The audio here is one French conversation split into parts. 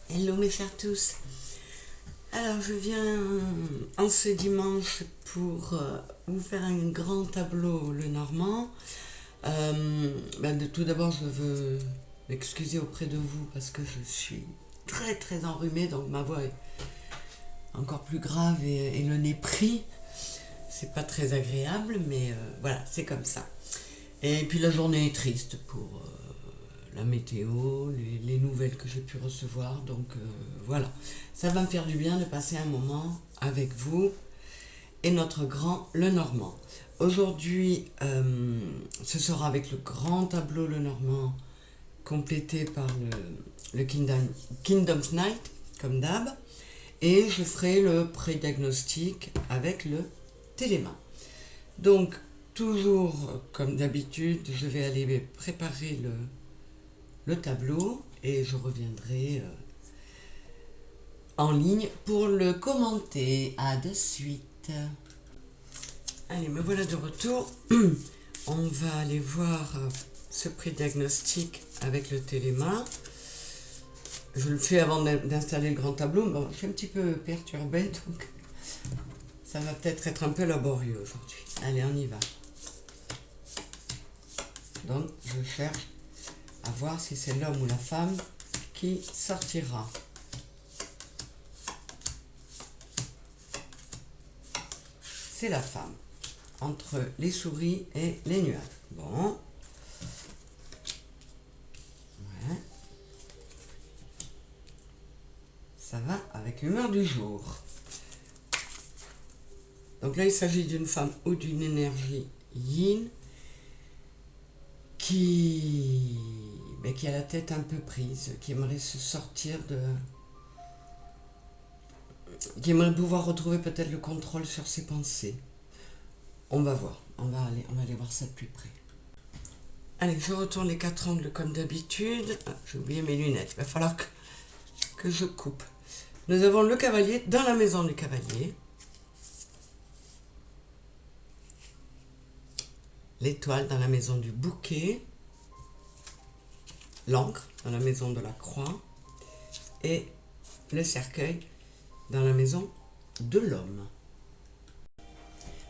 Hello mes chers tous. Alors je viens en ce dimanche pour vous faire un grand tableau le Normand. Tout d'abord je veux m'excuser auprès de vous parce que je suis très enrhumée, donc ma voix est encore plus grave et le nez pris. C'est pas très agréable, mais voilà, c'est comme ça. Et puis la journée est triste pour la météo, les nouvelles que j'ai pu recevoir. Donc voilà, ça va me faire du bien de passer un moment avec vous et notre grand Lenormand. Aujourd'hui, ce sera avec le grand tableau Lenormand complété par le Kingdom's Night, comme d'hab. Et je ferai le pré-diagnostic avec le Téléma. Donc, toujours comme d'habitude, je vais aller préparer le tableau et je reviendrai en ligne pour le commenter. À de suite. Allez, me voilà de retour. On va aller voir ce pré-diagnostic avec le Téléma. Je le fais avant d'installer le grand tableau. Bon, je suis un petit peu perturbée, donc ça va peut-être être un peu laborieux aujourd'hui. Allez, on y va. Donc, je cherche à voir si c'est l'homme ou la femme qui sortira. C'est la femme, entre les souris et les nuages. Bon. Ouais. Ça va avec l'humeur du jour. Donc là, il s'agit d'une femme ou d'une énergie yin qui a la tête un peu prise, qui aimerait se sortir de... qui aimerait pouvoir retrouver peut-être le contrôle sur ses pensées. On va voir, on va aller voir ça de plus près. Allez, je retourne les 4 angles comme d'habitude. Ah, j'ai oublié mes lunettes, il va falloir que je coupe. Nous avons le cavalier dans la maison du cavalier. L'étoile dans la maison du bouquet. L'encre dans la maison de la croix. Et le cercueil dans la maison de l'homme.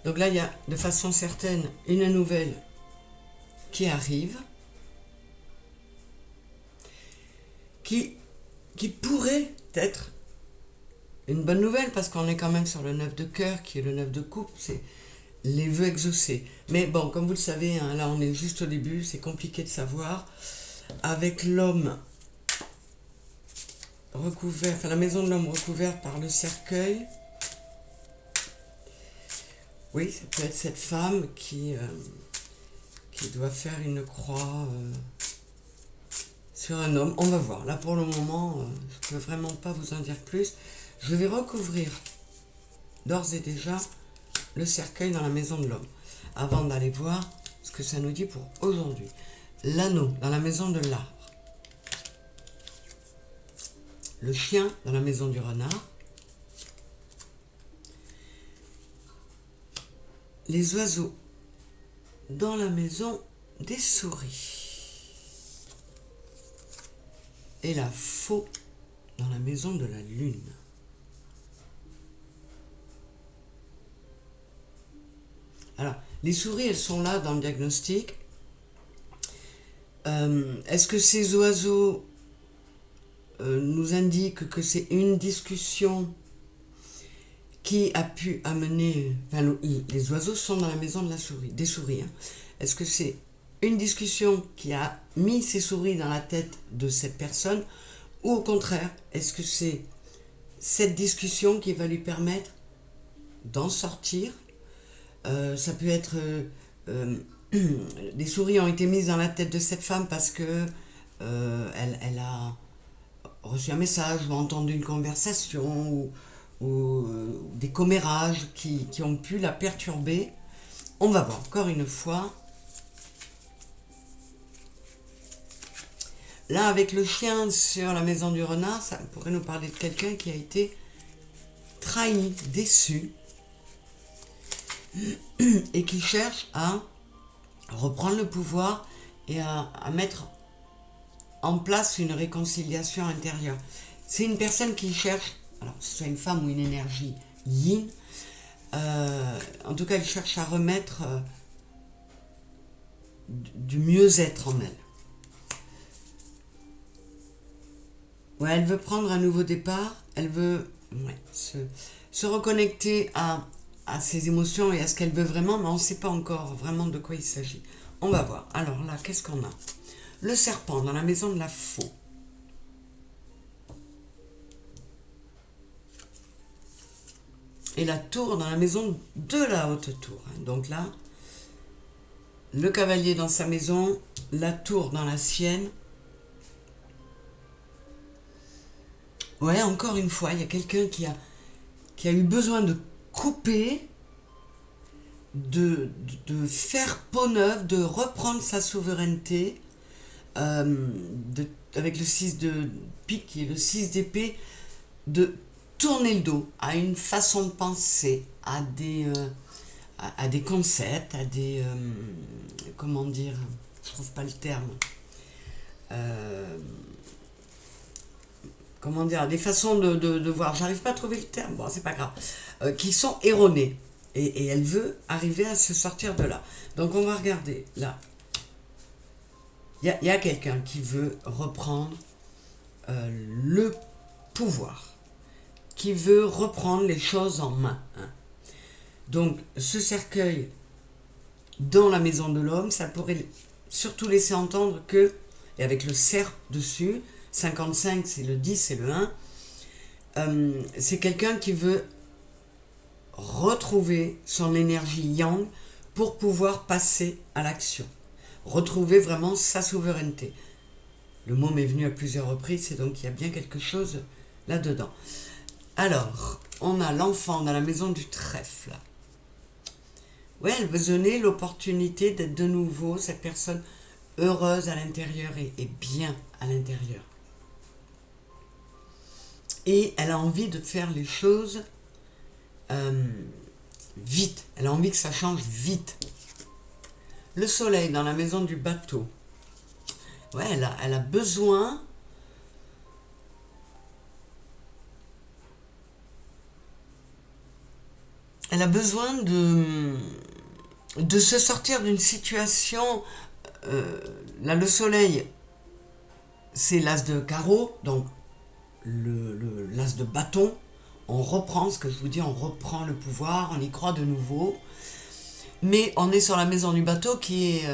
Donc là, il y a de façon certaine une nouvelle qui arrive, qui pourrait être une bonne nouvelle, parce qu'on est quand même sur le 9 de cœur, qui est le 9 de coupe, c'est les vœux exaucés. Mais bon, comme vous le savez, hein, là on est juste au début, c'est compliqué de savoir. Avec l'homme recouvert, enfin la maison de l'homme recouverte par le cercueil, oui, ça peut être cette femme qui doit faire une croix sur un homme. On va voir. Là, pour le moment, je ne peux vraiment pas vous en dire plus. Je vais recouvrir d'ores et déjà le cercueil dans la maison de l'homme, avant d'aller voir ce que ça nous dit pour aujourd'hui. L'anneau dans la maison de l'arbre. Le chien dans la maison du renard. Les oiseaux dans la maison des souris. Et la faux dans la maison de la lune. Alors, les souris, elles sont là dans le diagnostic. Est-ce que ces oiseaux nous indiquent que c'est une discussion qui a pu amener... Enfin, les oiseaux sont dans la maison de la souris, des souris. Hein. Est-ce que c'est une discussion qui a mis ces souris dans la tête de cette personne, ou au contraire, est-ce que c'est cette discussion qui va lui permettre d'en sortir? Ça peut être... des souris ont été mises dans la tête de cette femme parce que elle a reçu un message ou entendu une conversation ou des commérages qui ont pu la perturber. On va voir encore une fois. Là, avec le chien sur la maison du renard, ça pourrait nous parler de quelqu'un qui a été trahi, déçu, et qui cherche à reprendre le pouvoir et à mettre en place une réconciliation intérieure. C'est une personne qui cherche, alors que ce soit une femme ou une énergie yin, en tout cas elle cherche à remettre du mieux-être en elle. Ouais, elle veut prendre un nouveau départ, elle veut se reconnecter à ses émotions et à ce qu'elle veut vraiment, mais on ne sait pas encore vraiment de quoi il s'agit. On va voir. Alors là, qu'est-ce qu'on a? Le serpent dans la maison de la faux. Et la tour dans la maison de la haute tour. Donc là, le cavalier dans sa maison, la tour dans la sienne. Ouais, encore une fois, il y a quelqu'un qui a eu besoin de couper, de faire peau neuve, de reprendre sa souveraineté, avec le 6 de pique et le 6 d'épée, de tourner le dos à une façon de penser, à des concepts, à des... comment dire, je trouve pas le terme. Comment dire, des façons de voir, j'arrive pas à trouver le terme, bon c'est pas grave, qui sont erronées. Et elle veut arriver à se sortir de là. Donc on va regarder, là. Il y a quelqu'un qui veut reprendre le pouvoir, qui veut reprendre les choses en main. Hein. Donc ce cercueil dans la maison de l'homme, ça pourrait surtout laisser entendre que, et avec le cerf dessus, 55 c'est le 10 c'est le 1, c'est quelqu'un qui veut retrouver son énergie yang pour pouvoir passer à l'action, retrouver vraiment sa souveraineté. Le mot m'est venu à plusieurs reprises et donc il y a bien quelque chose là-dedans. Alors, on a l'enfant dans la maison du trèfle. Ouais, elle veut donner l'opportunité d'être de nouveau cette personne heureuse à l'intérieur et bien à l'intérieur. Et elle a envie de faire les choses vite. Elle a envie que ça change vite. Le soleil dans la maison du bateau. Ouais, elle a besoin de se sortir d'une situation. Là, le soleil, c'est l'as de carreau, donc l'as de bâton. On reprend, ce que je vous dis, on reprend le pouvoir, on y croit de nouveau. Mais on est sur la maison du bateau qui est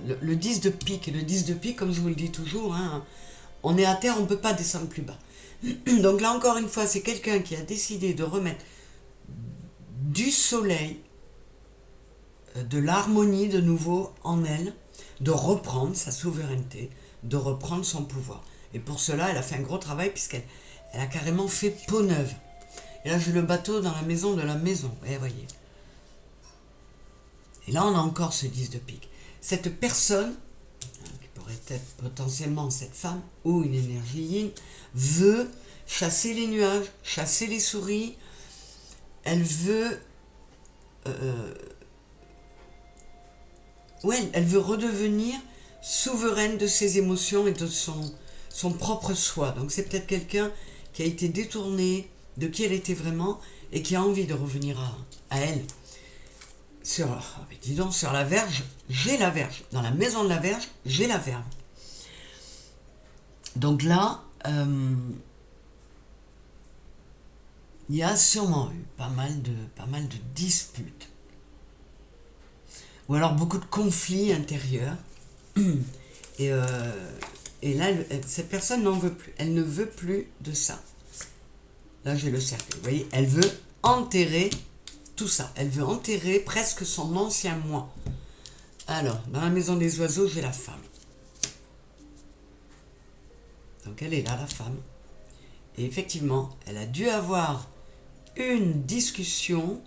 le 10 de pique. Et le 10 de pique, comme je vous le dis toujours, hein, on est à terre, on ne peut pas descendre plus bas. Donc là, encore une fois, c'est quelqu'un qui a décidé de remettre du soleil, de l'harmonie de nouveau en elle, de reprendre sa souveraineté, de reprendre son pouvoir. Et pour cela, elle a fait un gros travail puisqu'elle a carrément fait peau neuve. Et là, j'ai le bateau dans la maison de la maison. Et voyez. Et là, on a encore ce 10 de pique. Cette personne, qui pourrait être potentiellement cette femme ou une énergie yin, veut chasser les nuages, chasser les souris. Elle veut... elle veut redevenir souveraine de ses émotions et de son propre soi. Donc c'est peut-être quelqu'un qui a été détourné de qui elle était vraiment et qui a envie de revenir à elle. Sur la verge, j'ai la verge. Dans la maison de la verge, j'ai la verge. Donc là, il y a sûrement eu pas mal de disputes. Ou alors beaucoup de conflits intérieurs. Et là, cette personne n'en veut plus. Elle ne veut plus de ça. Là, j'ai le cercle. Vous voyez, elle veut enterrer tout ça. Elle veut enterrer presque son ancien moi. Alors, dans la maison des oiseaux, j'ai la femme. Donc, elle est là, la femme. Et effectivement, elle a dû avoir une discussion,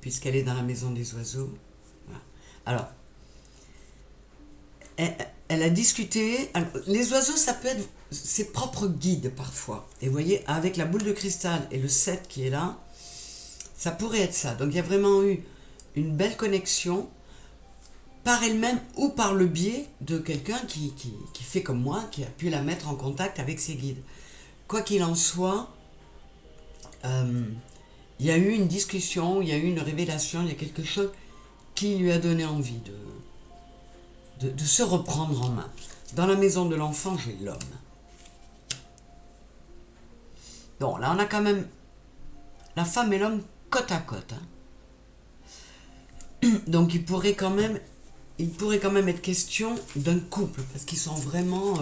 puisqu'elle est dans la maison des oiseaux. Voilà. Alors, elle a discuté. Alors, les oiseaux, ça peut être ses propres guides parfois. Et vous voyez, avec la boule de cristal et le 7 qui est là, ça pourrait être ça. Donc il y a vraiment eu une belle connexion par elle-même ou par le biais de quelqu'un qui fait comme moi, qui a pu la mettre en contact avec ses guides. Quoi qu'il en soit, il y a eu une discussion, il y a eu une révélation, il y a quelque chose qui lui a donné envie de se reprendre en main. Dans la maison de l'enfant, j'ai l'homme. Bon, là, on a quand même la femme et l'homme côte à côte. Donc, il pourrait quand même être question d'un couple, parce qu'ils sont vraiment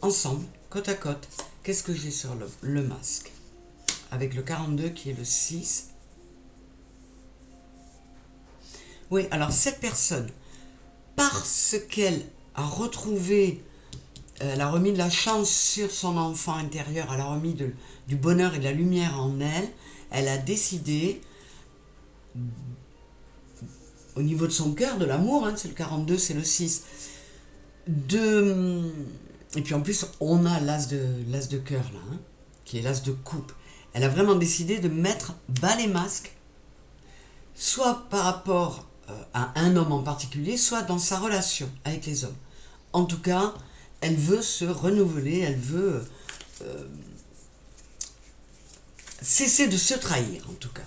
ensemble, côte à côte. Qu'est-ce que j'ai sur le masque? Avec le 42 qui est le 6. Oui, alors cette personne, parce qu'elle a retrouvé, elle a remis de la chance sur son enfant intérieur, elle a remis du bonheur et de la lumière en elle, elle a décidé, au niveau de son cœur, de l'amour, c'est le 42, c'est le 6, et puis en plus, on a l'as de cœur là, qui est l'as de coupe. Elle a vraiment décidé de mettre bas les masques, soit par rapport à un homme en particulier, soit dans sa relation avec les hommes. En tout cas, elle veut se renouveler, elle veut cesser de se trahir, en tout cas.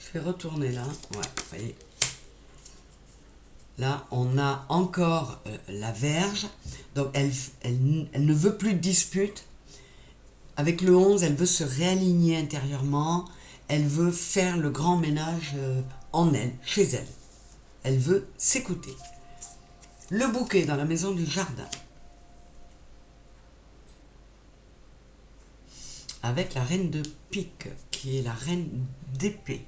Je vais retourner là. Ouais, vous voyez. Là, on a encore la Vierge. Donc, elle ne veut plus de dispute. Avec le 11, elle veut se réaligner intérieurement. Elle veut faire le grand ménage en elle, chez elle. Elle veut s'écouter. Le bouquet dans la maison du jardin. Avec la reine de pique, qui est la reine d'épée.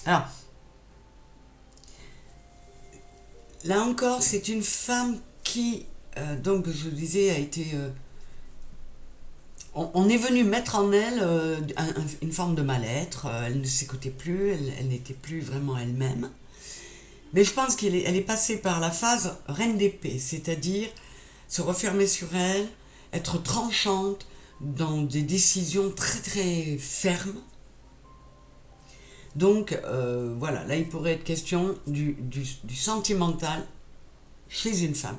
Alors, là encore, c'est une femme qui, donc je le disais, a été... on est venu mettre en elle une forme de mal-être, elle ne s'écoutait plus, elle n'était plus vraiment elle-même. Mais je pense qu'elle est passée par la phase reine d'épée, c'est-à-dire se refermer sur elle, être tranchante dans des décisions très très fermes. Donc voilà, là il pourrait être question du sentimental chez une femme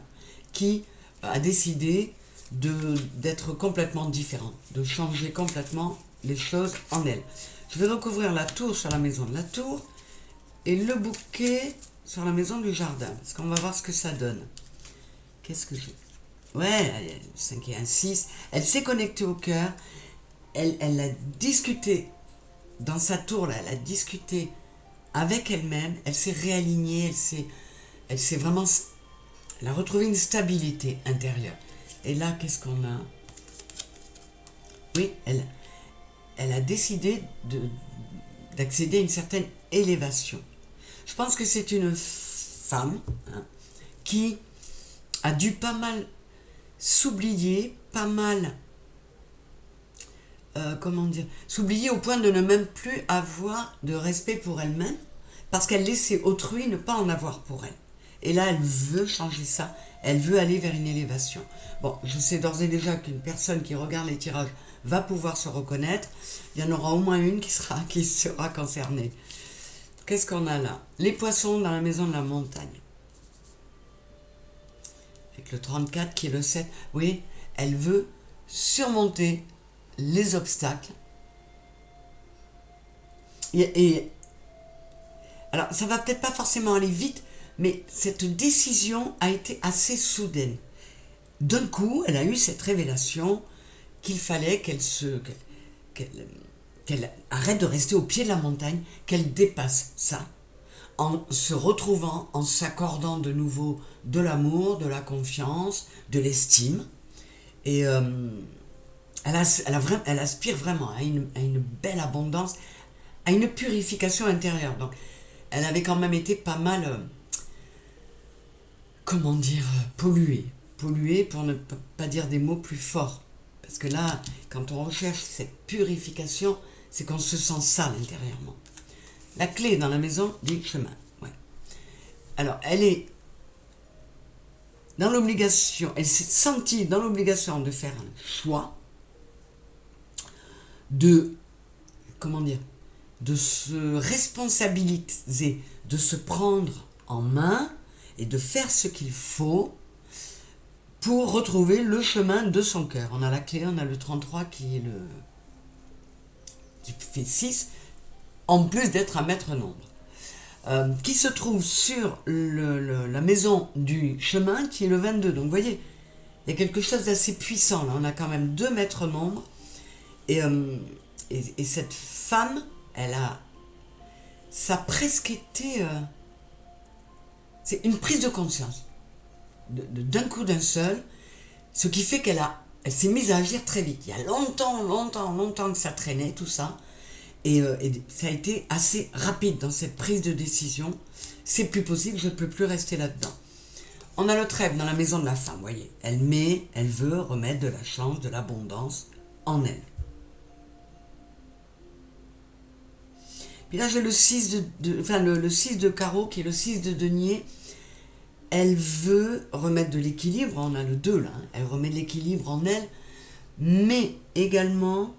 qui a décidé d'être complètement différente, de changer complètement les choses en elle. Je vais recouvrir la tour sur la maison de la tour et le bouquet sur la maison du jardin, parce qu'on va voir ce que ça donne. Qu'est-ce que j'ai? Ouais, 5 et 1, 6. Elle s'est connectée au cœur, elle a discuté dans sa tour, là, elle a discuté avec elle-même, elle s'est réalignée, elle s'est vraiment... Elle a retrouvé une stabilité intérieure. Et là, qu'est-ce qu'on a? Oui, elle a décidé d'accéder à une certaine élévation. Je pense que c'est une femme qui a dû pas mal s'oublier, pas mal, s'oublier au point de ne même plus avoir de respect pour elle-même, parce qu'elle laissait autrui ne pas en avoir pour elle. Et là, elle veut changer ça, elle veut aller vers une élévation. Bon, je sais d'ores et déjà qu'une personne qui regarde les tirages va pouvoir se reconnaître. Il y en aura au moins une qui sera concernée. Qu'est-ce qu'on a là? Les poissons dans la maison de la montagne. Avec le 34 qui est le 7. Oui, elle veut surmonter les obstacles. Alors, ça va peut-être pas forcément aller vite, mais cette décision a été assez soudaine. D'un coup, elle a eu cette révélation qu'il fallait qu'elle arrête de rester au pied de la montagne, qu'elle dépasse ça, en se retrouvant, en s'accordant de nouveau de l'amour, de la confiance, de l'estime. Et elle aspire vraiment à une belle abondance, à une purification intérieure. Donc, elle avait quand même été pas mal, polluée pour ne pas dire des mots plus forts. Parce que là, quand on recherche cette purification, c'est qu'on se sent sale intérieurement. La clé dans la maison du chemin. Ouais. Alors, elle est dans l'obligation, elle s'est sentie dans l'obligation de faire un choix, de, comment dire, de se responsabiliser, de se prendre en main et de faire ce qu'il faut pour retrouver le chemin de son cœur. On a la clé, on a le 33 qui est qui fait 6, en plus d'être un maître nombre. Qui se trouve sur la maison du chemin, qui est le 22. Donc vous voyez, il y a quelque chose d'assez puissant. Là, on a quand même 2 maîtres nombres. Et cette femme, ça a presque été... c'est une prise de conscience. D'un coup, d'un seul. Ce qui fait qu'elle s'est mise à agir très vite. Il y a longtemps que ça traînait, tout ça. Et ça a été assez rapide dans cette prise de décision. C'est plus possible, je ne peux plus rester là-dedans. On a le trèfle dans la maison de la femme, vous voyez. Elle veut remettre de la chance, de l'abondance en elle. Puis là, j'ai le 6 le 6 de carreau, qui est le 6 de denier. Elle veut remettre de l'équilibre, on a le 2 là, hein. Elle remet de l'équilibre en elle, mais également,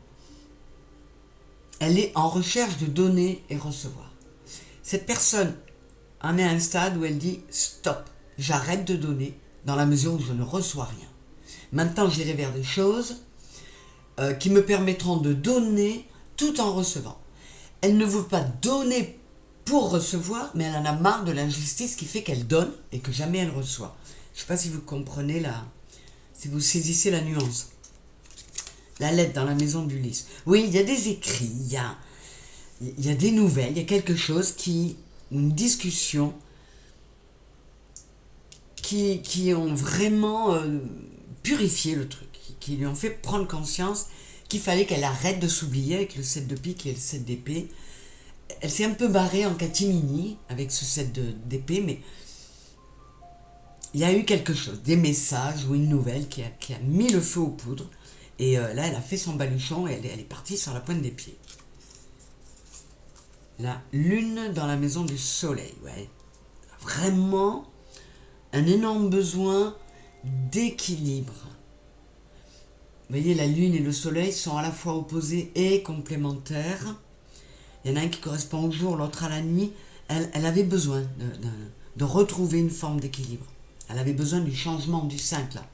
elle est en recherche de donner et recevoir. Cette personne en est à un stade où elle dit « Stop, j'arrête de donner dans la mesure où je ne reçois rien. Maintenant, j'irai vers des choses qui me permettront de donner tout en recevant. » Elle ne veut pas donner pour recevoir, mais elle en a marre de l'injustice qui fait qu'elle donne et que jamais elle reçoit. Je ne sais pas si vous comprenez si vous saisissez la nuance. La lettre dans la maison d'Ulysse. Oui, il y a des écrits, il y a des nouvelles, il y a quelque chose une discussion qui ont vraiment purifié le truc, qui lui ont fait prendre conscience qu'il fallait qu'elle arrête de s'oublier avec le 7 de pique et le 7 d'épée. Elle s'est un peu barrée en catimini avec ce 7 d'épée, mais il y a eu quelque chose, des messages ou une nouvelle qui a mis le feu aux poudres. Et là, elle a fait son baluchon et elle est partie sur la pointe des pieds. La lune dans la maison du soleil, ouais. Vraiment un énorme besoin d'équilibre. Vous voyez, la lune et le soleil sont à la fois opposés et complémentaires. Il y en a un qui correspond au jour, l'autre à la nuit. Elle avait besoin de retrouver une forme d'équilibre. Elle avait besoin du changement du 5 là.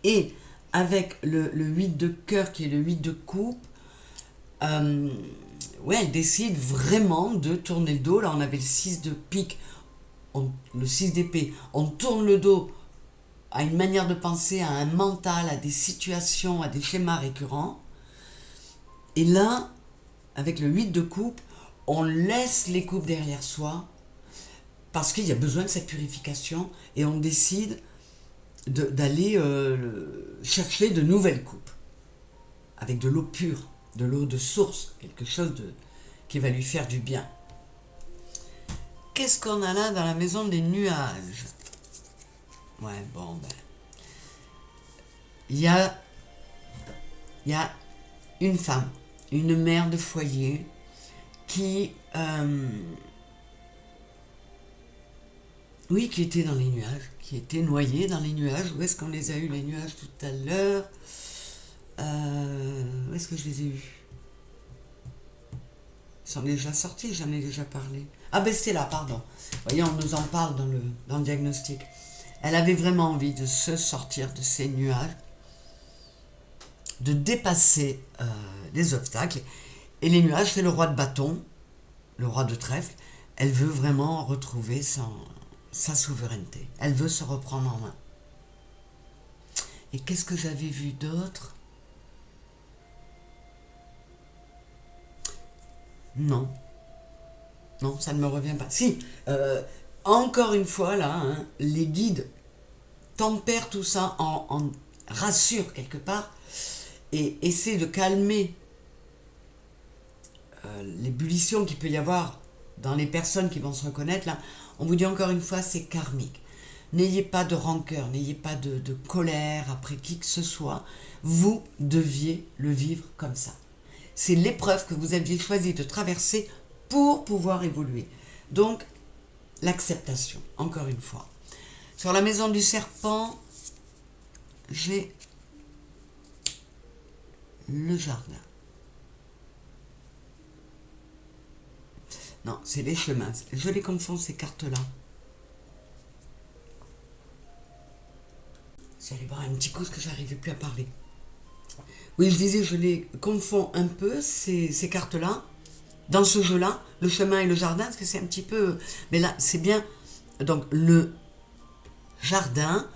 Et avec le 8 de cœur qui est le 8 de coupe, ouais, elle décide vraiment de tourner le dos. Là, on avait le 6 de pique, le 6 d'épée. On tourne le dos à une manière de penser, à un mental, à des situations, à des schémas récurrents. Et là, avec le 8 de coupe, on laisse les coupes derrière soi parce qu'il y a besoin de cette purification et on décide d'aller chercher de nouvelles coupes avec de l'eau pure, de l'eau de source, quelque chose qui va lui faire du bien. Qu'est-ce qu'on a là dans la maison des nuages? Ouais, bon, il y a une femme, une mère de foyer qui était dans les nuages, qui était noyée dans les nuages. Où est-ce qu'on les a eus, les nuages, tout à l'heure? Où est-ce que je les ai eus? Ils sont déjà sortis, j'en ai déjà parlé. Ah ben c'était là, pardon. Vous voyez, on nous en parle dans le diagnostic. Elle avait vraiment envie de se sortir de ces nuages, de dépasser les obstacles. Et les nuages, c'est le roi de bâton, le roi de trèfle. Elle veut vraiment retrouver sa souveraineté. Elle veut se reprendre en main. Et qu'est-ce que j'avais vu d'autre? Non, ça ne me revient pas. Si, encore une fois, là, hein, les guides tempèrent tout ça, en rassurent quelque part, et essaient de calmer l'ébullition qu'il peut y avoir dans les personnes qui vont se reconnaître. Là, on vous dit encore une fois, c'est karmique. N'ayez pas de rancœur, n'ayez pas de colère après qui que ce soit. Vous deviez le vivre comme ça. C'est l'épreuve que vous aviez choisi de traverser pour pouvoir évoluer. Donc, l'acceptation, encore une fois. Sur la maison du serpent, j'ai le jardin. Non, c'est les chemins. Je les confonds, ces cartes-là. J'allais boire un petit coup parce que j'arrivais plus à parler. Oui, je disais, je les confonds un peu, ces cartes-là, dans ce jeu-là, le chemin et le jardin, parce que c'est un petit peu... Mais là, c'est bien... Donc, le jardin,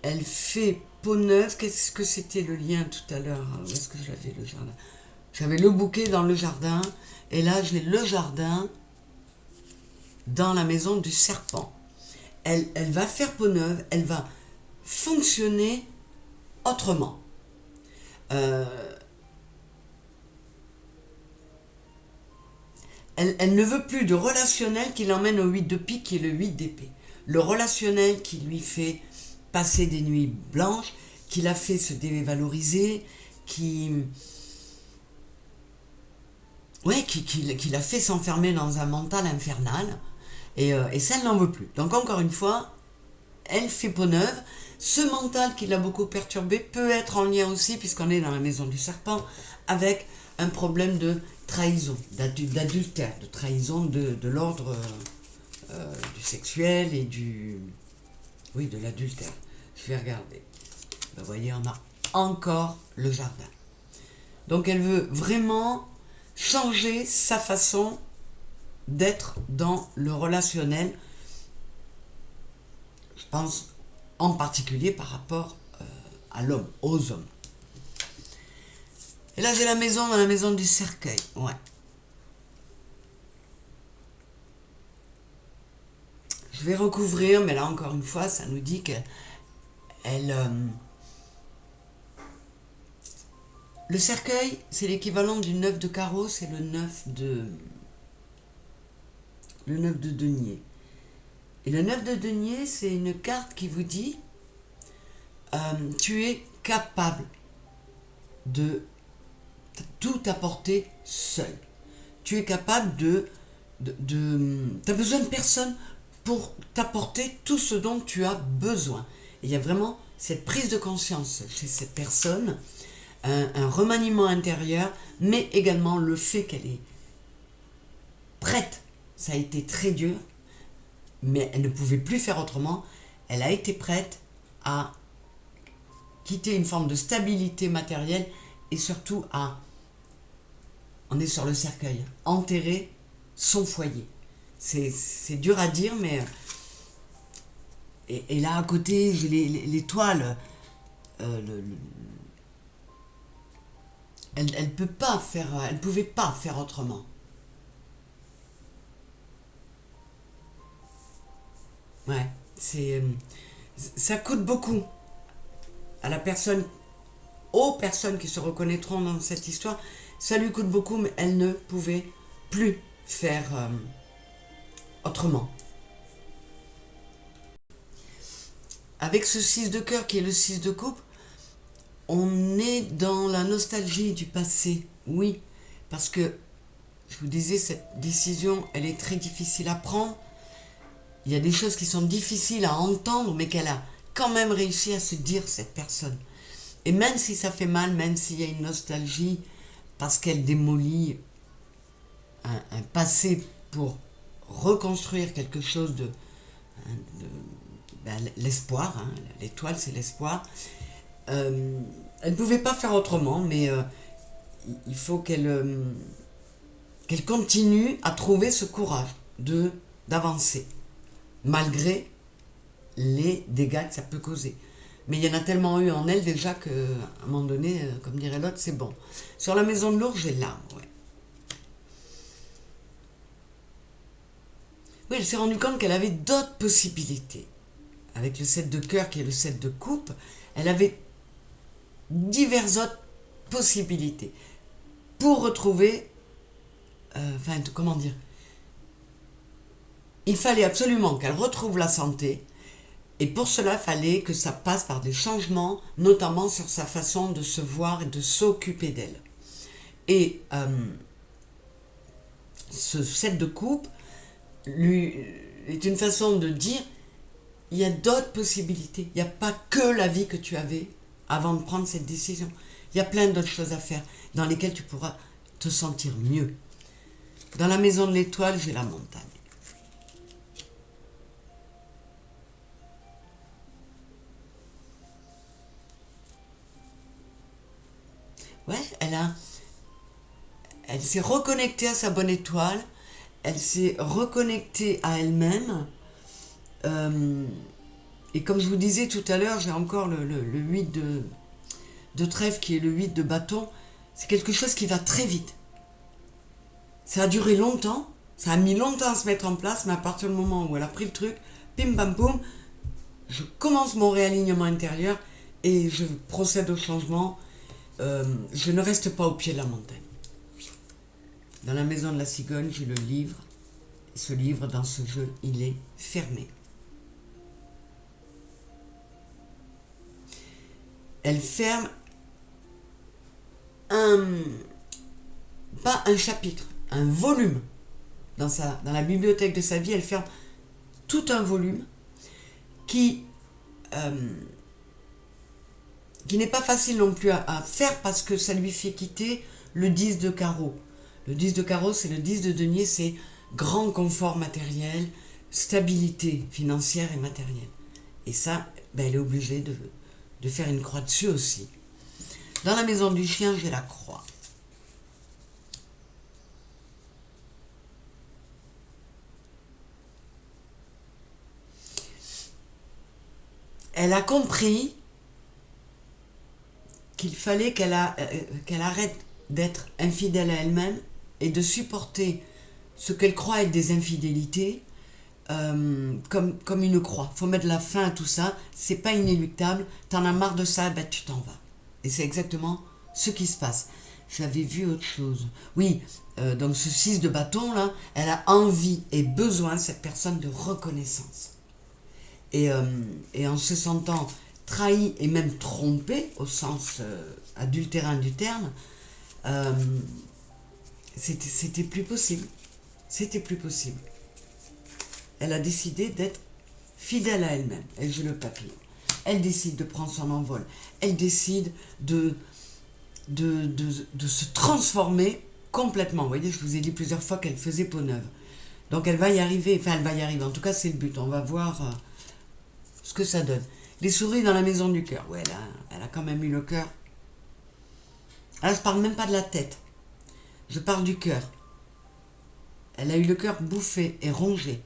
elle fait peau neuve. Qu'est-ce que c'était le lien tout à l'heure? Où est-ce que je l'avais, le jardin? J'avais le bouquet dans le jardin, et là, j'ai le jardin dans la maison du serpent. Elle va faire peau neuve, elle va fonctionner autrement. Elle ne veut plus de relationnel qui l'emmène au 8 de pique, qui est le 8 d'épée. Le relationnel qui lui fait passer des nuits blanches, qui l'a fait se dévaloriser, qui l'a fait s'enfermer dans un mental infernal. Et ça, elle n'en veut plus. Donc encore une fois, elle fait peau neuve. Ce mental qui l'a beaucoup perturbé peut être en lien aussi, puisqu'on est dans la maison du serpent, avec un problème de trahison, d'adultère, de trahison de l'ordre du sexuel et de l'adultère. Je vais regarder. Vous voyez, on a encore le jardin. Donc elle veut vraiment changer sa façon d'être dans le relationnel. Je pense en particulier par rapport à l'homme, aux hommes. Et là, j'ai la maison du cercueil. Ouais. Je vais recouvrir, mais là, encore une fois, ça nous dit qu'elle... le cercueil, c'est l'équivalent du 9 de carreau, c'est le 9 de denier. Et le 9 de denier, c'est une carte qui vous dit tu es capable de tout apporter seul. Tu es capable tu n'as besoin de personne pour t'apporter tout ce dont tu as besoin. Et il y a vraiment cette prise de conscience chez cette personne, un remaniement intérieur, mais également le fait qu'elle est prête. Ça a été très dur, mais elle ne pouvait plus faire autrement. Elle a été prête à quitter une forme de stabilité matérielle et surtout on est sur le cercueil, enterrer son foyer. C'est dur à dire, mais... Et là, à côté, j'ai les toiles. Elle pouvait pas faire autrement. Ouais, ça coûte beaucoup à la personne, aux personnes qui se reconnaîtront dans cette histoire. Ça lui coûte beaucoup, mais elle ne pouvait plus faire autrement. Avec ce 6 de cœur qui est le 6 de coupe, on est dans la nostalgie du passé, oui, parce que, je vous disais, cette décision, elle est très difficile à prendre. Il y a des choses qui sont difficiles à entendre, mais qu'elle a quand même réussi à se dire, cette personne. Et même si ça fait mal, même s'il y a une nostalgie, parce qu'elle démolit un passé pour reconstruire quelque chose l'espoir, hein, l'étoile c'est l'espoir. Elle ne pouvait pas faire autrement, mais il faut qu'elle continue à trouver ce courage d'avancer, malgré les dégâts que ça peut causer. Mais il y en a tellement eu en elle déjà qu'à un moment donné, comme dirait l'autre, c'est bon. Sur la maison de l'ours, j'ai l'âme, ouais. Oui, elle s'est rendue compte qu'elle avait d'autres possibilités. Avec le 7 de cœur qui est le 7 de coupe, elle avait diverses autres possibilités pour retrouver, comment dire, il fallait absolument qu'elle retrouve la santé, et pour cela, il fallait que ça passe par des changements, notamment sur sa façon de se voir et de s'occuper d'elle. Et ce 7 de coupe lui est une façon de dire, il y a d'autres possibilités, il n'y a pas que la vie que tu avais avant de prendre cette décision. Il y a plein d'autres choses à faire dans lesquelles tu pourras te sentir mieux. Dans la maison de l'étoile, j'ai la montagne. Ouais, elle s'est reconnectée à sa bonne étoile, elle s'est reconnectée à elle-même. Et comme je vous disais tout à l'heure, j'ai encore le 8 de trèfle qui est le 8 de bâton. C'est quelque chose qui va très vite. Ça a duré longtemps, ça a mis longtemps à se mettre en place, mais à partir du moment où elle a pris le truc, pim pam poum, je commence mon réalignement intérieur et je procède au changement. Je ne reste pas au pied de la montagne. Dans la maison de la cigogne, j'ai le livre. Ce livre, dans ce jeu, il est fermé. Elle ferme pas un chapitre, un volume. Dans la bibliothèque de sa vie, elle ferme tout un volume qui n'est pas facile non plus à faire parce que ça lui fait quitter le 10 de carreau. Le 10 de carreau, c'est le 10 de denier, c'est grand confort matériel, stabilité financière et matérielle. Et ça, elle est obligée de faire une croix dessus aussi. Dans la maison du chien, j'ai la croix. Elle a compris qu'il fallait qu'elle arrête d'être infidèle à elle-même et de supporter ce qu'elle croit être des infidélités comme une croix. Il faut mettre la fin à tout ça, c'est pas inéluctable, t'en as marre de ça, tu t'en vas. Et c'est exactement ce qui se passe. J'avais vu autre chose. Oui, donc ce 6 de bâton, là, elle a envie et besoin, cette personne, de reconnaissance. Et en se sentant trahie et même trompée, au sens adultérin du terme, c'était plus possible. C'était plus possible. Elle a décidé d'être fidèle à elle-même. Elle joue le papillon. Elle décide de prendre son envol. Elle décide de se transformer complètement. Vous voyez, je vous ai dit plusieurs fois qu'elle faisait peau neuve. Donc elle va y arriver. Enfin, elle va y arriver. En tout cas, c'est le but. On va voir ce que ça donne. Les souris dans la maison du cœur. Ouais, elle a quand même eu le cœur. Là, je ne parle même pas de la tête. Je parle du cœur. Elle a eu le cœur bouffé et rongé.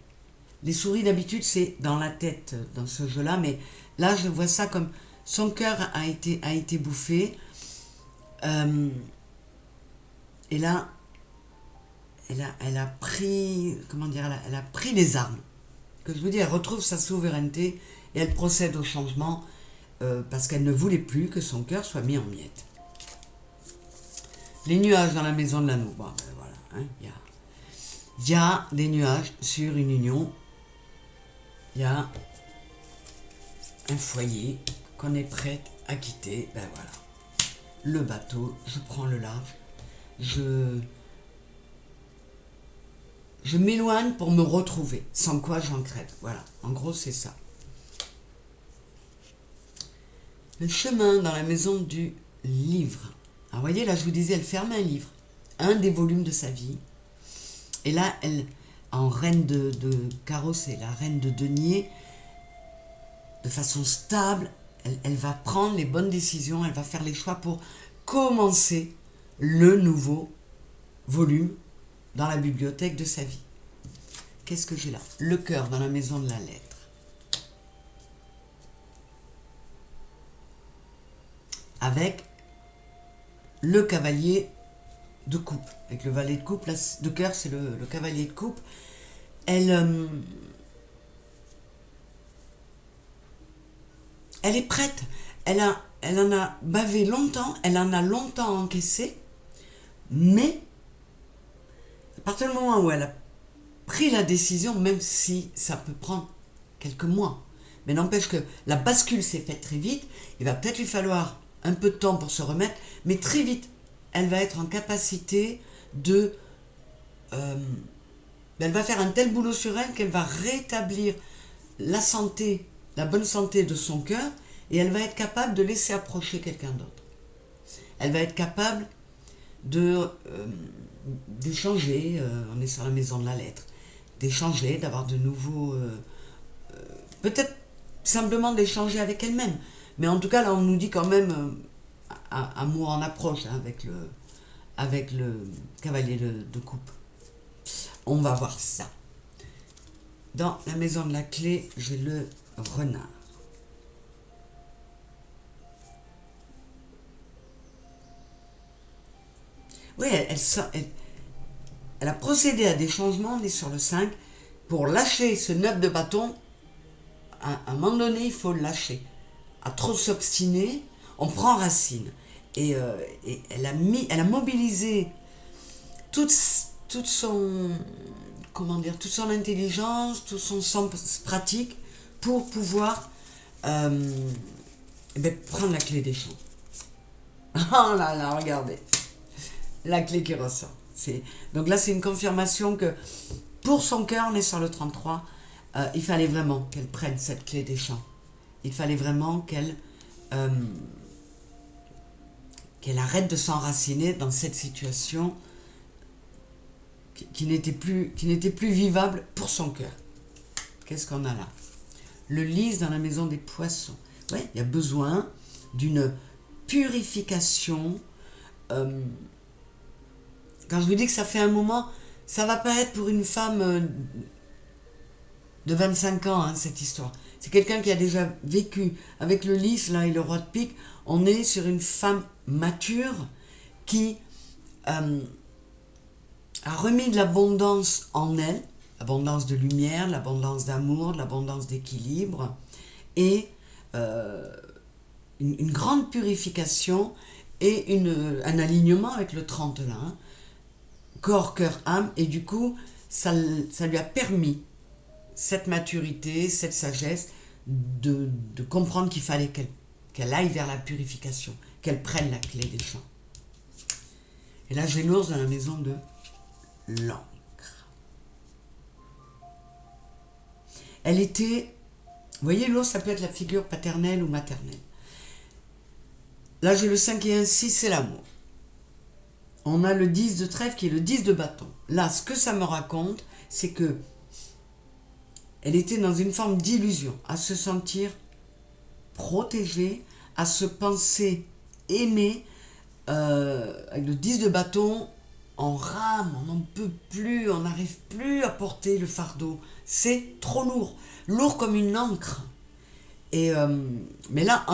Les souris, d'habitude, c'est dans la tête, dans ce jeu-là, mais là, je vois ça comme son cœur a été bouffé. Et là, elle a pris, comment dire, elle a pris les armes. Que je vous dis, elle retrouve sa souveraineté et elle procède au changement parce qu'elle ne voulait plus que son cœur soit mis en miettes. Les nuages dans la maison de l'anneau. Bon, voilà, hein, il y a des nuages sur une union. Il y a un foyer qu'on est prêt à quitter. Ben voilà. Le bateau, je prends le large. Je m'éloigne pour me retrouver. Sans quoi j'en crève. Voilà. En gros, c'est ça. Le chemin dans la maison du livre. Alors, vous voyez, là, je vous disais, elle ferme un livre. Un des volumes de sa vie. Et là, elle, en reine de carreau, c'est la reine de denier, de façon stable, elle va prendre les bonnes décisions, elle va faire les choix pour commencer le nouveau volume dans la bibliothèque de sa vie. Qu'est-ce que j'ai là? Le cœur dans la maison de la lettre. Avec le cavalier de coupe, avec le valet de coupe, de cœur c'est le cavalier de coupe. Elle est prête, elle en a bavé longtemps, elle en a longtemps encaissé, mais à partir du moment où elle a pris la décision, même si ça peut prendre quelques mois, mais n'empêche que la bascule s'est faite très vite, il va peut-être lui falloir un peu de temps pour se remettre, mais très vite, elle va être en capacité elle va faire un tel boulot sur elle qu'elle va rétablir la santé, la bonne santé de son cœur, et elle va être capable de laisser approcher quelqu'un d'autre. Elle va être capable d'échanger, on est sur la maison de la lettre, d'échanger, d'avoir de nouveaux... peut-être simplement d'échanger avec elle-même. Mais en tout cas, là, on nous dit quand même amour en approche hein, avec le cavalier de coupe. On va voir ça. Dans la maison de la clé, j'ai le renard. Oui, elle a procédé à des changements, on est sur le 5. Pour lâcher ce 9 de bâton, à un moment donné, il faut le lâcher. À trop s'obstiner, on prend racine. Et elle a mobilisé toute son intelligence, tout son sens pratique pour pouvoir prendre la clé des champs. Oh là là, regardez. La clé qui ressort. Donc là, c'est une confirmation que pour son cœur, on est sur le 33, il fallait vraiment qu'elle prenne cette clé des champs. Il fallait vraiment qu'elle arrête de s'enraciner dans cette situation qui n'était plus vivable pour son cœur. Qu'est-ce qu'on a là? Le lys dans la maison des poissons. Oui, il y a besoin d'une purification. Quand je vous dis que ça fait un moment, ça va pas être pour une femme de 25 ans, hein, cette histoire. C'est quelqu'un qui a déjà vécu. Avec le lys, là, et le roi de pique, on est sur une femme mature qui a remis de l'abondance en elle, l'abondance de lumière, l'abondance d'amour, l'abondance d'équilibre, et une grande purification et un alignement avec le 30 là, hein, corps, cœur, âme, et du coup, ça lui a permis, cette maturité, cette sagesse, de comprendre qu'il fallait qu'elle aille vers la purification, qu'elle prenne la clé des champs. Et là, j'ai l'ours dans la maison de l'encre. Elle était... Vous voyez, l'ours, ça peut être la figure paternelle ou maternelle. Là, j'ai le 5 et un 6, c'est l'amour. On a le 10 de trèfle qui est le 10 de bâton. Là, ce que ça me raconte, c'est que elle était dans une forme d'illusion, à se sentir protégée, à se penser aimée. Avec le 10 de bâton, on rame, on n'en peut plus, on n'arrive plus à porter le fardeau. C'est trop lourd, lourd comme une encre. Mais là,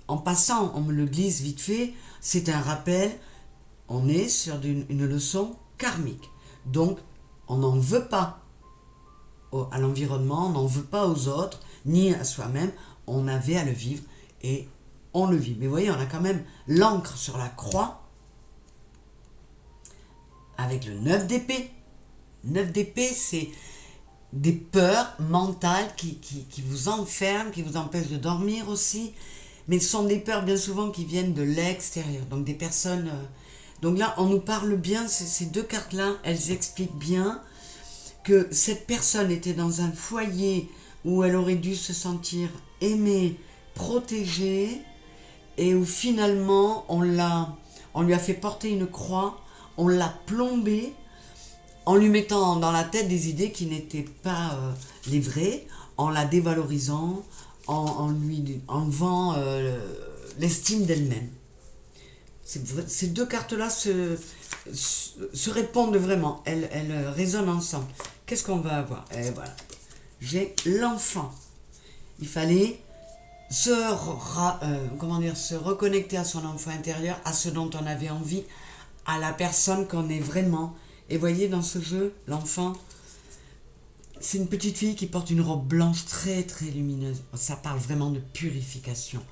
en passant, on me le glisse vite fait, c'est un rappel. On est sur une leçon karmique. Donc, on n'en veut pas à l'environnement, on n'en veut pas aux autres, ni à soi-même. On avait à le vivre et on le vit. Mais vous voyez, on a quand même l'encre sur la croix avec le 9 d'épée. 9 d'épée, c'est des peurs mentales qui vous enferment, qui vous empêchent de dormir aussi. Mais ce sont des peurs bien souvent qui viennent de l'extérieur. Donc des personnes... Donc là, on nous parle bien, ces deux cartes-là, elles expliquent bien que cette personne était dans un foyer où elle aurait dû se sentir aimée, protégée, et où finalement, on lui a fait porter une croix, on l'a plombée, en lui mettant dans la tête des idées qui n'étaient pas les vraies, en la dévalorisant, en lui enlevant l'estime d'elle-même. Ces deux cartes-là se répondent vraiment, elles résonnent ensemble. Qu'est-ce qu'on va avoir? Et voilà, j'ai l'enfant. Il fallait se reconnecter à son enfant intérieur, à ce dont on avait envie, à la personne qu'on est vraiment. Et voyez, dans ce jeu, l'enfant, c'est une petite fille qui porte une robe blanche très très lumineuse. Ça parle vraiment de purification.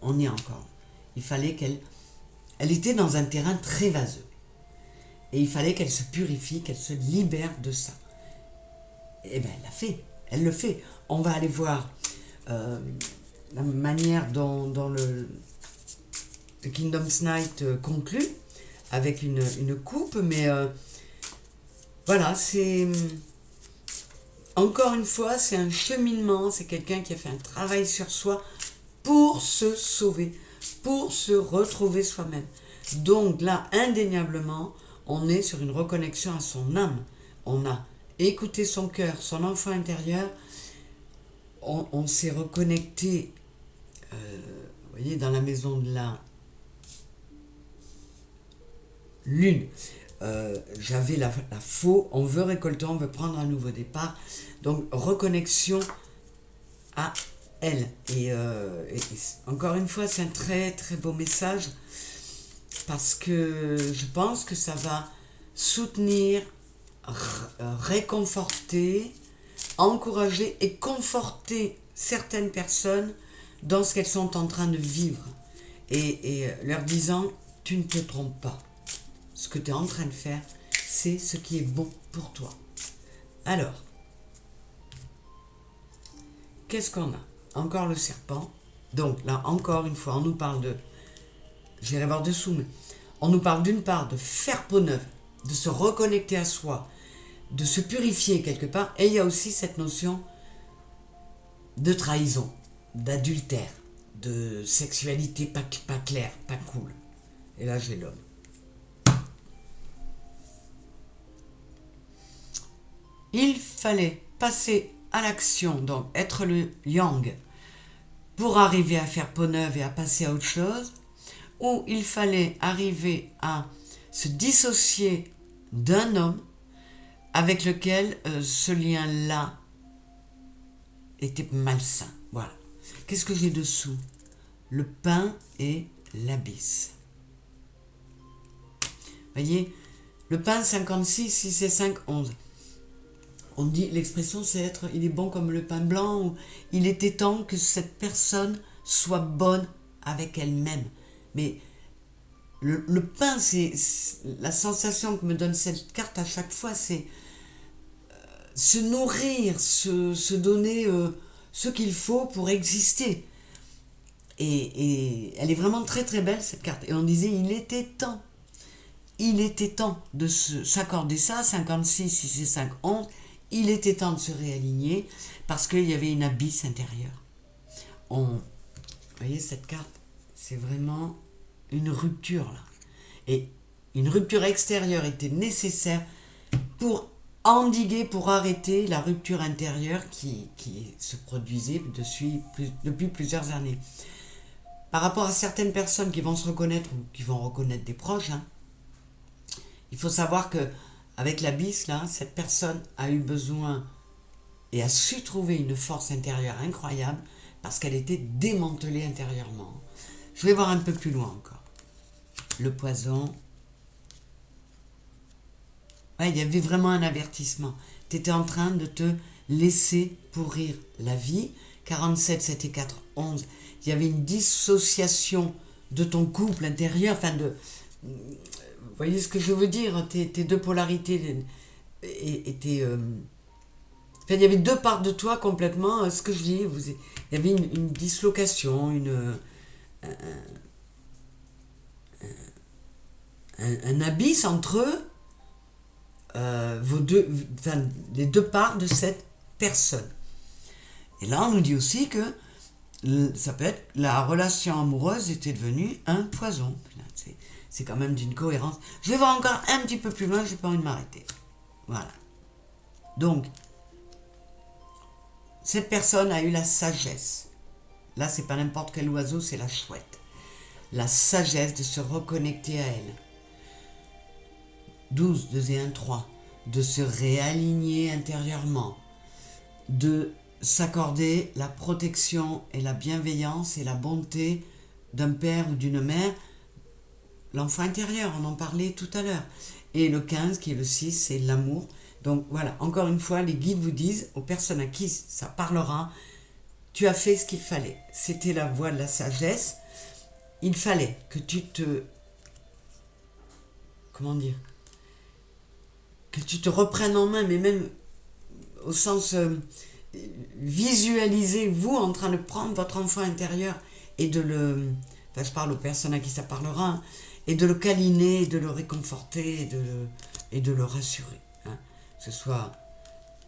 On y est encore. Il fallait elle était dans un terrain très vaseux. Et il fallait qu'elle se purifie, qu'elle se libère de ça. Et bien, elle l'a fait. Elle le fait. On va aller voir la manière dont le Kingdom's Night conclut, avec une coupe. Mais voilà, c'est... Encore une fois, c'est un cheminement. C'est quelqu'un qui a fait un travail sur soi pour se sauver, pour se retrouver soi-même. Donc là, indéniablement, on est sur une reconnexion à son âme. On a écouté son cœur, son enfant intérieur, on s'est reconnecté, vous voyez, dans la maison de la lune. J'avais la faux, on veut récolter, on veut prendre un nouveau départ. Donc, reconnexion à elle. Et encore une fois, c'est un très très beau message parce que je pense que ça va soutenir, réconforter, encourager et conforter certaines personnes dans ce qu'elles sont en train de vivre et leur disant tu ne te trompes pas, ce que tu es en train de faire c'est ce qui est bon pour toi. Alors qu'est-ce qu'on a? Encore le serpent. Donc là encore une fois on nous parle de, j'irai voir dessous, mais on nous parle d'une part de faire peau neuve, de se reconnecter à soi, de se purifier quelque part, et il y a aussi cette notion de trahison, d'adultère, de sexualité pas claire, pas cool. Et là j'ai l'homme. Il fallait passer à l'action, donc être le yang, pour arriver à faire peau neuve et à passer à autre chose, ou il fallait arriver à se dissocier d'un homme avec lequel ce lien-là était malsain. Voilà. Qu'est-ce que j'ai dessous? Le pain et l'abysse. Voyez, le pain 56, 6 et 5, 11. On dit, l'expression c'est être, il est bon comme le pain blanc, ou il était temps que cette personne soit bonne avec elle-même. Mais le pain, c'est la sensation que me donne cette carte à chaque fois, c'est se nourrir, se donner ce qu'il faut pour exister. Et elle est vraiment très très belle cette carte. Et on disait, il était temps de s'accorder ça, 56, 6 et 5, 11, il était temps de se réaligner parce qu'il y avait une abysse intérieure. Vous voyez cette carte, c'est vraiment une rupture là. Et une rupture extérieure était nécessaire pour endiguer, pour arrêter la rupture intérieure qui se produisait depuis plusieurs années. Par rapport à certaines personnes qui vont se reconnaître ou qui vont reconnaître des proches, il faut savoir que avec l'abysse, là, cette personne a eu besoin et a su trouver une force intérieure incroyable parce qu'elle était démantelée intérieurement. Je vais voir un peu plus loin encore. Le poison. Ouais, il y avait vraiment un avertissement. Tu étais en train de te laisser pourrir la vie. 47, 7 et 4, 11. Il y avait une dissociation de ton couple intérieur, enfin de... Vous voyez ce que je veux dire? Tes deux polarités étaient... Enfin, il y avait deux parts de toi complètement, ce que je dis, il y avait une dislocation, un abysse entre les deux parts de cette personne. Et là, on nous dit aussi que ça peut être la relation amoureuse était devenue un poison. C'est quand même d'une cohérence. Je vais voir encore un petit peu plus loin, j'ai pas envie de m'arrêter. Voilà. Donc, cette personne a eu la sagesse. Là, c'est pas n'importe quel oiseau, c'est la chouette. La sagesse de se reconnecter à elle. 12, 2 et 1, 3. De se réaligner intérieurement. De s'accorder la protection et la bienveillance et la bonté d'un père ou d'une mère. L'enfant intérieur, on en parlait tout à l'heure. Et le 15, qui est le 6, c'est l'amour. Donc voilà, encore une fois, les guides vous disent aux personnes à qui ça parlera, tu as fait ce qu'il fallait. C'était la voie de la sagesse. Il fallait que tu te... Comment dire? Que tu te reprennes en main, mais même au sens... visualiser vous en train de prendre votre enfant intérieur et de le... Enfin, je parle aux personnes à qui ça parlera, et de le câliner, et de le réconforter, et de le rassurer. Que ce soit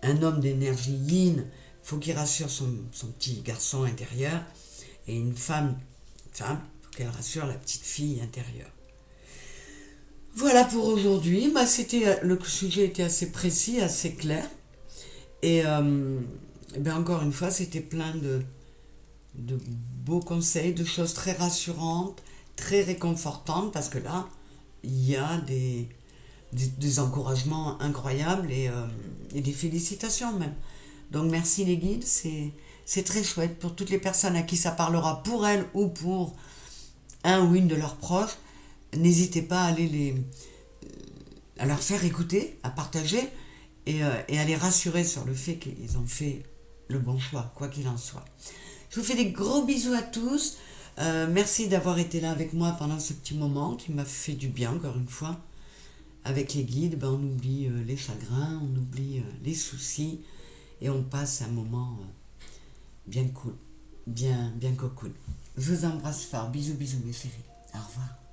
un homme d'énergie yin, il faut qu'il rassure son petit garçon intérieur, et une femme, il faut qu'elle rassure la petite fille intérieure. Voilà pour aujourd'hui. Bah, le sujet était assez précis, assez clair. Et ben encore une fois, c'était plein de beaux conseils, de choses très rassurantes, très réconfortantes, parce que là, il y a des encouragements incroyables et des félicitations même. Donc merci les guides, c'est très chouette pour toutes les personnes à qui ça parlera, pour elles ou pour un ou une de leurs proches. N'hésitez pas à leur faire écouter, à partager et à les rassurer sur le fait qu'ils ont fait le bon choix, quoi qu'il en soit. Je vous fais des gros bisous à tous. Merci d'avoir été là avec moi pendant ce petit moment qui m'a fait du bien, encore une fois. Avec les guides, ben, on oublie les chagrins, on oublie les soucis et on passe un moment bien cool, bien cocoon. Je vous embrasse fort. Bisous, bisous mes chéris. Au revoir.